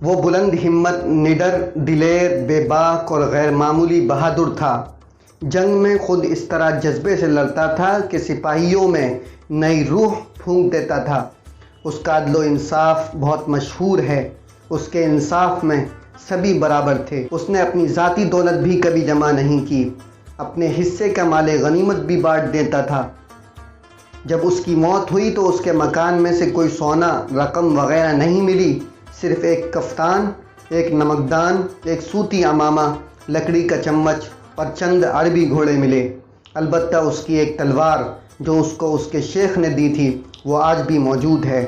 وہ بلند ہمت، نڈر، دلیر، بے باک اور غیر معمولی بہادر تھا۔ جنگ میں خود اس طرح جذبے سے لڑتا تھا کہ سپاہیوں میں نئی روح پھونک دیتا تھا۔ اس کا عدل و انصاف بہت مشہور ہے۔ اس کے انصاف میں سبھی برابر تھے۔ اس نے اپنی ذاتی دولت بھی کبھی جمع نہیں کی، اپنے حصے کا مال غنیمت بھی بانٹ دیتا تھا۔ جب اس کی موت ہوئی تو اس کے مکان میں سے کوئی سونا، رقم وغیرہ نہیں ملی، صرف ایک کفتان، ایک نمکدان، ایک سوتی عمامہ، لکڑی کا چمچ اور چند عربی گھوڑے ملے۔ البتہ اس کی ایک تلوار جو اس کو اس کے شیخ نے دی تھی وہ آج بھی موجود ہے۔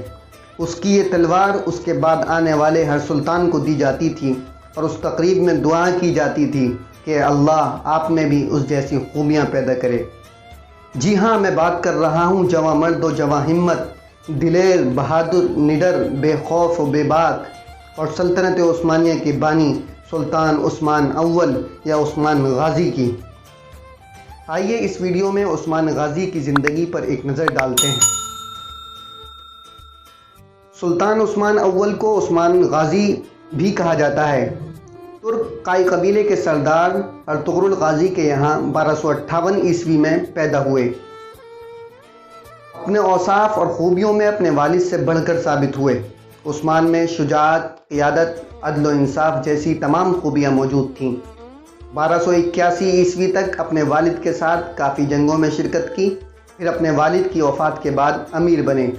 اس کی یہ تلوار اس کے بعد آنے والے ہر سلطان کو دی جاتی تھی اور اس تقریب میں دعا کی جاتی تھی کہ اللہ آپ میں بھی اس جیسی خوبیاں پیدا کرے۔ جی ہاں، میں بات کر رہا ہوں جواں مرد و جواں ہمت، دلیر، بہادر، نڈر، بے خوف و بے باک اور سلطنت عثمانیہ کے بانی سلطان عثمان اول یا عثمان غازی کی۔ آئیے اس ویڈیو میں عثمان غازی کی زندگی پر ایک نظر ڈالتے ہیں۔ سلطان عثمان اول کو عثمان غازی بھی کہا جاتا ہے۔ ترک قائی قبیلے کے سردار ارطغرل غازی کے یہاں 1258 عیسوی میں پیدا ہوئے۔ اپنے اوصاف اور خوبیوں میں اپنے والد سے بڑھ کر ثابت ہوئے۔ عثمان میں شجاعت، قیادت، عدل و انصاف جیسی تمام خوبیاں موجود تھیں۔ 1281 عیسوی تک اپنے والد کے ساتھ کافی جنگوں میں شرکت کی، پھر اپنے والد کی وفات کے بعد امیر بنے۔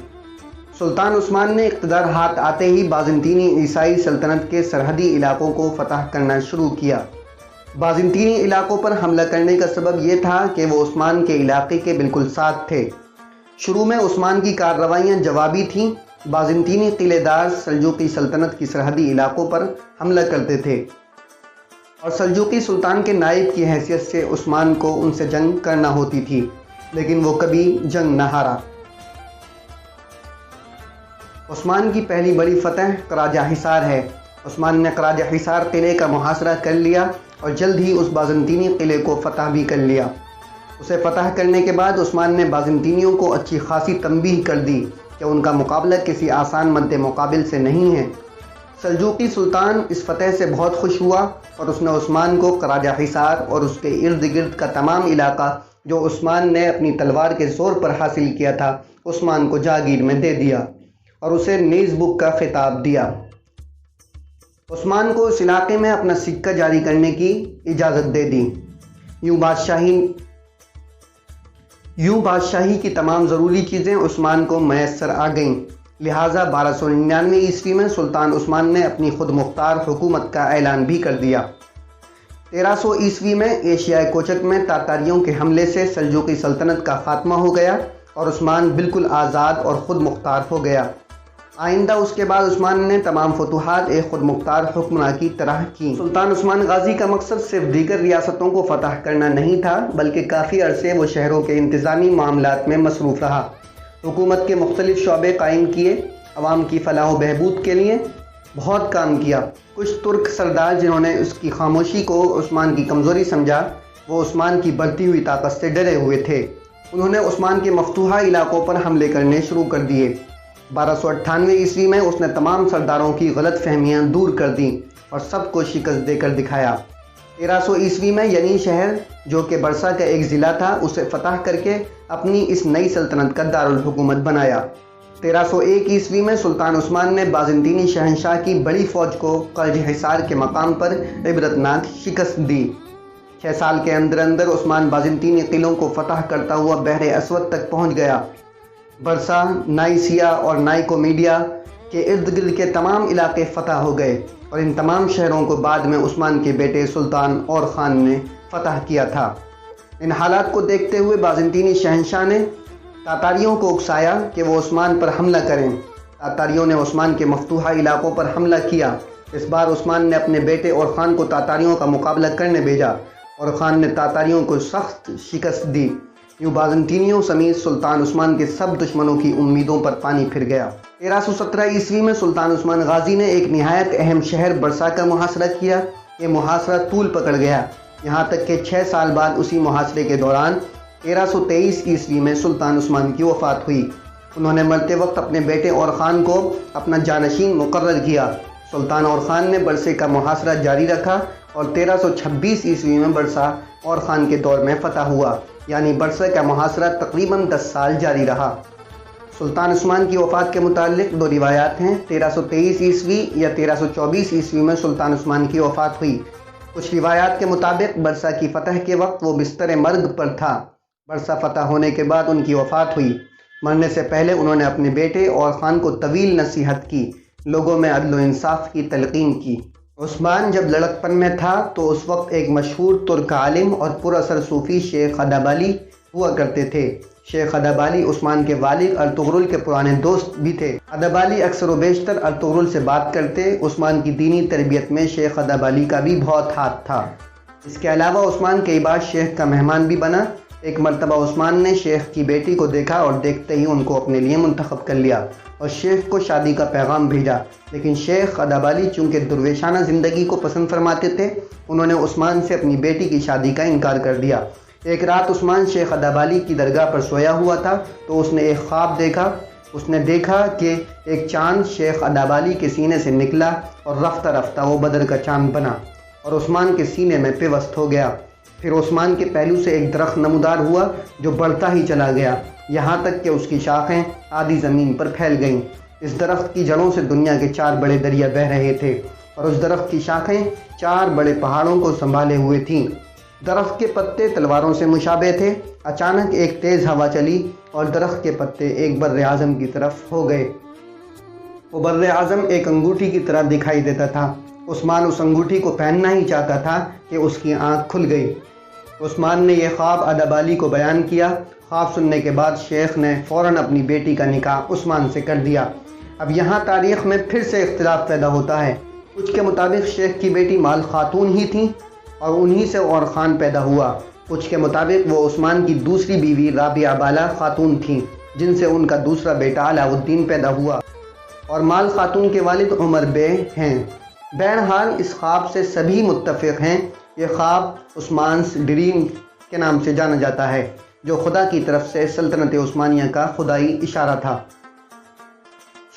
سلطان عثمان نے اقتدار ہاتھ آتے ہی بازنطینی عیسائی سلطنت کے سرحدی علاقوں کو فتح کرنا شروع کیا۔ بازنطینی علاقوں پر حملہ کرنے کا سبب یہ تھا کہ وہ عثمان کے علاقے کے بالکل ساتھ تھے۔ شروع میں عثمان کی کارروائیاں جوابی تھیں۔ بازنطینی قلعے دار سلجوقی سلطنت کی سرحدی علاقوں پر حملہ کرتے تھے اور سلجوقی سلطان کے نائب کی حیثیت سے عثمان کو ان سے جنگ کرنا ہوتی تھی، لیکن وہ کبھی جنگ نہ ہارا۔ عثمان کی پہلی بڑی فتح قراجہ حصار ہے۔ عثمان نے قراجہ حصار قلعے کا محاصرہ کر لیا اور جلد ہی اس بازنطینی قلعے کو فتح بھی کر لیا۔ اسے فتح کرنے کے بعد عثمان نے بازنطینیوں کو اچھی خاصی تنبیہ کر دی کہ ان کا مقابلہ کسی آسان مد مقابل سے نہیں ہے۔ سلجوقی سلطان اس فتح سے بہت خوش ہوا اور اس نے عثمان کو قراجہ حصار اور اس کے ارد گرد کا تمام علاقہ جو عثمان نے اپنی تلوار کے زور پر حاصل کیا تھا عثمان کو جاگیر میں دے دیا اور اسے نیز بک کا خطاب دیا۔ عثمان کو اس علاقے میں اپنا سکہ جاری کرنے کی اجازت دے دی۔ یوں بادشاہی کی تمام ضروری چیزیں عثمان کو میسر آ گئیں، لہٰذا 1299 عیسوی میں سلطان عثمان نے اپنی خود مختار حکومت کا اعلان بھی کر دیا۔ 1300 عیسوی میں ایشیائے کوچک میں تاتاریوں کے حملے سے سلجوقی سلطنت کا خاتمہ ہو گیا اور عثمان بالکل آزاد اور خود مختار ہو گیا۔ آئندہ اس کے بعد عثمان نے تمام فتوحات ایک خود مختار حکمراں کی طرح کی۔ سلطان عثمان غازی کا مقصد صرف دیگر ریاستوں کو فتح کرنا نہیں تھا، بلکہ کافی عرصے وہ شہروں کے انتظامی معاملات میں مصروف رہا۔ حکومت کے مختلف شعبے قائم کیے، عوام کی فلاح و بہبود کے لیے بہت کام کیا۔ کچھ ترک سردار جنہوں نے اس کی خاموشی کو عثمان کی کمزوری سمجھا، وہ عثمان کی بڑھتی ہوئی طاقت سے ڈرے ہوئے تھے۔ انہوں نے عثمان کے مفتوحہ علاقوں پر حملے کرنے شروع کر دیے۔ 1298 عیسوی میں اس نے تمام سرداروں کی غلط فہمیاں دور کر دیں اور سب کو شکست دے کر دکھایا۔ 1300 عیسوی میں ینی شہر جو کہ برسا کا ایک ضلع تھا اسے فتح کر کے اپنی اس نئی سلطنت کا دارالحکومت بنایا۔ 1301 عیسوی میں سلطان عثمان نے بازنطینی شہنشاہ کی بڑی فوج کو قلعہ حصار کے مقام پر عبرتناک شکست دی۔ 6 سال کے اندر اندر عثمان بازنطینی قلعوں کو فتح کرتا ہوا بحر اسود تک پہنچ گیا۔ برسا، نائسیا اور نائکومیڈیا کے ارد گرد کے تمام علاقے فتح ہو گئے اور ان تمام شہروں کو بعد میں عثمان کے بیٹے سلطان اور خان نے فتح کیا تھا۔ ان حالات کو دیکھتے ہوئے بازنطینی شہنشاہ نے تاتاریوں کو اکسایا کہ وہ عثمان پر حملہ کریں۔ تاتاریوں نے عثمان کے مفتوحہ علاقوں پر حملہ کیا۔ اس بار عثمان نے اپنے بیٹے اور خان کو تاتاریوں کا مقابلہ کرنے بھیجا اور خان نے تاتاریوں کو سخت شکست دی۔ یوں بازنطینیوں سمیت سلطان عثمان کے سب دشمنوں کی امیدوں پر پانی پھر گیا۔ 1317 عیسوی میں سلطان عثمان غازی نے ایک نہایت اہم شہر برسا کا محاصرہ کیا۔ یہ محاصرہ طول پکڑ گیا، یہاں تک کہ 6 سال بعد اسی محاصرے کے دوران 1323 عیسوی میں سلطان عثمان کی وفات ہوئی۔ انہوں نے مرتے وقت اپنے بیٹے اور خان کو اپنا جانشین مقرر کیا۔ سلطان اور خان نے برسے کا محاصرہ جاری رکھا اور 1326 عیسوی میں برسا اور خان کے دور میں فتح ہوا، یعنی برسے کا محاصرہ تقریباً 10 سال جاری رہا۔ سلطان عثمان کی وفات کے متعلق دو روایات ہیں۔ 1323 عیسوی یا 1324 عیسوی میں سلطان عثمان کی وفات ہوئی۔ کچھ روایات کے مطابق برسا کی فتح کے وقت وہ بستر مرگ پر تھا۔ برسا فتح ہونے کے بعد ان کی وفات ہوئی۔ مرنے سے پہلے انہوں نے اپنے بیٹے اور خان کو طویل نصیحت کی، لوگوں میں عدل و انصاف کی تلقین کی۔ عثمان جب لڑکپن میں تھا تو اس وقت ایک مشہور ترک عالم اور پر اثر صوفی شیخ ادابالی ہوا کرتے تھے۔ شیخ ادابالی عثمان کے والد ارطغرل کے پرانے دوست بھی تھے۔ ادابالی اکثر و بیشتر ارطغرل سے بات کرتے۔ عثمان کی دینی تربیت میں شیخ ادابالی کا بھی بہت ہاتھ تھا۔ اس کے علاوہ عثمان کئی بار شیخ کا مہمان بھی بنا۔ ایک مرتبہ عثمان نے شیخ کی بیٹی کو دیکھا اور دیکھتے ہی ان کو اپنے لیے منتخب کر لیا اور شیخ کو شادی کا پیغام بھیجا، لیکن شیخ ادابالی چونکہ درویشانہ زندگی کو پسند فرماتے تھے، انہوں نے عثمان سے اپنی بیٹی کی شادی کا انکار کر دیا۔ ایک رات عثمان شیخ ادابالی کی درگاہ پر سویا ہوا تھا تو اس نے ایک خواب دیکھا۔ اس نے دیکھا کہ ایک چاند شیخ ادابالی کے سینے سے نکلا اور رفتہ رفتہ وہ بدر کا چاند بنا اور عثمان کے سینے میں پیوست ہو گیا۔ پھر عثمان کے پہلو سے ایک درخت نمودار ہوا جو بڑھتا ہی چلا گیا، یہاں تک کہ اس کی شاخیں آدھی زمین پر پھیل گئیں۔ اس درخت کی جڑوں سے دنیا کے 4 بڑے دریا بہہ رہے تھے اور اس درخت کی شاخیں 4 بڑے پہاڑوں کو سنبھالے ہوئے تھیں۔ درخت کے پتے تلواروں سے مشابہ تھے۔ اچانک ایک تیز ہوا چلی اور درخت کے پتے ایک بر اعظم کی طرف ہو گئے۔ وہ بر اعظم ایک انگوٹھی کی طرح دکھائی دیتا تھا۔ عثمان اس انگوٹھی کو پہننا ہی چاہتا تھا کہ اس کی آنکھ کھل گئی۔ عثمان نے یہ خواب ادابالی کو بیان کیا۔ خواب سننے کے بعد شیخ نے فوراً اپنی بیٹی کا نکاح عثمان سے کر دیا۔ اب یہاں تاریخ میں پھر سے اختلاف پیدا ہوتا ہے۔ کچھ کے مطابق شیخ کی بیٹی مال خاتون ہی تھیں اور انہی سے اور خان پیدا ہوا۔ کچھ کے مطابق وہ عثمان کی دوسری بیوی رابعہ بالا خاتون تھیں، جن سے ان کا دوسرا بیٹا علاء الدین پیدا ہوا، اور مال خاتون کے والد عمر بے ہیں۔ بہرحال اس خواب سے سبھی متفق ہیں۔ یہ خواب عثمان's ڈریم کے نام سے جانا جاتا ہے، جو خدا کی طرف سے سلطنت عثمانیہ کا خدائی اشارہ تھا۔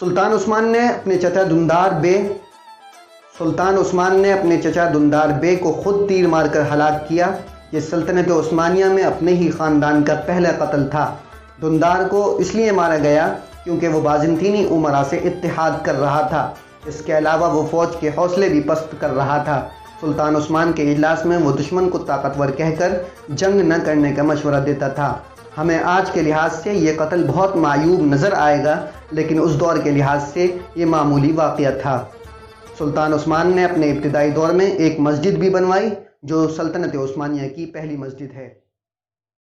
سلطان عثمان نے اپنے چچا دندار بے کو خود تیر مار کر ہلاک کیا۔ یہ سلطنت عثمانیہ میں اپنے ہی خاندان کا پہلا قتل تھا۔ دندار کو اس لیے مارا گیا کیونکہ وہ بازنطینی امراء سے اتحاد کر رہا تھا۔ اس کے علاوہ وہ فوج کے حوصلے بھی پست کر رہا تھا۔ سلطان عثمان کے اجلاس میں وہ دشمن کو طاقتور کہہ کر جنگ نہ کرنے کا مشورہ دیتا تھا۔ ہمیں آج کے لحاظ سے یہ قتل بہت معیوب نظر آئے گا، لیکن اس دور کے لحاظ سے یہ معمولی واقعہ تھا۔ سلطان عثمان نے اپنے ابتدائی دور میں ایک مسجد بھی بنوائی جو سلطنت عثمانیہ کی پہلی مسجد ہے۔